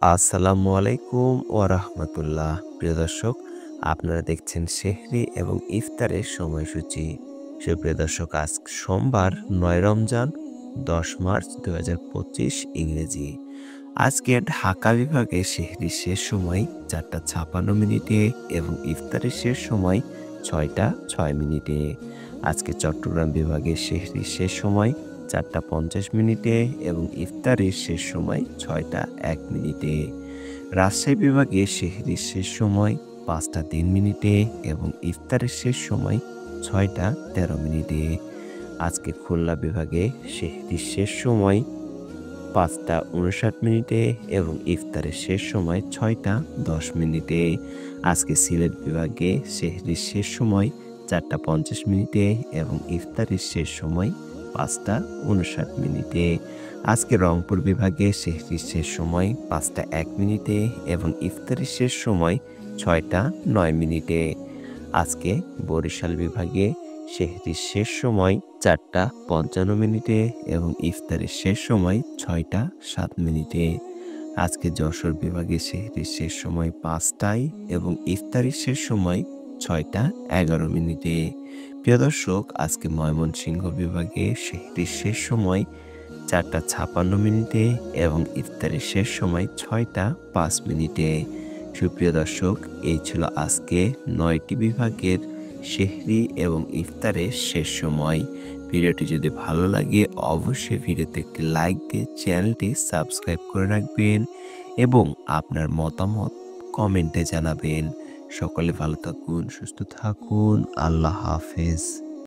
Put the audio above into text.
আসসালামু আলাইকুম ওয়া রাহমাতুল্লাহ। প্রিয় দর্শক, আপনারা দেখছেন সেহরি এবং ইফতারের সময়সূচি। সুপ্রিয় দর্শক, আজ সোমবার ৯ রমজান ১০ মার্চ ২০২৫ ইংরেজি। আজকে ঢাকা বিভাগে সেহরির শেষ সময় ৪টা ৫৬ মিনিটে এবং ইফতারের শেষ সময় ৬টা ৬ মিনিটে। আজকে চট্টগ্রাম বিভাগে সেহরির শেষ সময় ৪টা ৫০ মিনিটে এবং ইফতারের শেষ সময় ৬টা ১ মিনিটে। রাজশাহী বিভাগে সেহরির শেষ সময় ৫টা ৩ মিনিটে এবং ইফতারের শেষ সময় ৬টা ১৩ মিনিটে। আজকে খুলনা বিভাগে সেহরির শেষ সময় ৫টা ৫৯ মিনিটে এবং ইফতারের শেষ সময় ৬টা ১০ মিনিটে। আজকে সিলেট বিভাগে সেহরির শেষ সময় ৪টা ৫০ মিনিটে এবং ইফতারের শেষ সময় ৫টা ৫৯ মিনিটে। আজকে রংপুর বিভাগে সেহরির শেষ সময় ৫টা ১ মিনিটে এবং ইফতারের শেষ সময় ৬টা ৯ মিনিটে। আজকে বরিশাল বিভাগে সেহরির শেষ সময় ৪টা ৫৫ মিনিটে এবং ইফতারের শেষ সময় ৬টা ৭ মিনিটে। আজকে যশোর বিভাগে সেহরির শেষ সময় ৫টায় এবং ইফতারের শেষ সময় ৬টা ১১ মিনিটে। প্রিয় দর্শক, আজকে ময়মনসিংহ বিভাগে সেহরির শেষ সময় ৪টা ৫৬ মিনিটে এবং ইফতারের শেষ সময় ৬টা ৫ মিনিটে। সুপ্রিয় দর্শক, এই ছিল আজকে ৯টি বিভাগের সেহরি এবং ইফতারের শেষ সময়। ভিডিওটি যদি ভালো লাগে অবশ্যই ভিডিওতে একটি লাইক দিয়ে চ্যানেলটি সাবস্ক্রাইব করে রাখবেন এবং আপনার মতামত কমেন্টে জানাবেন। সকলে ভালো থাকুন, সুস্থ থাকুন। আল্লাহ হাফেজ।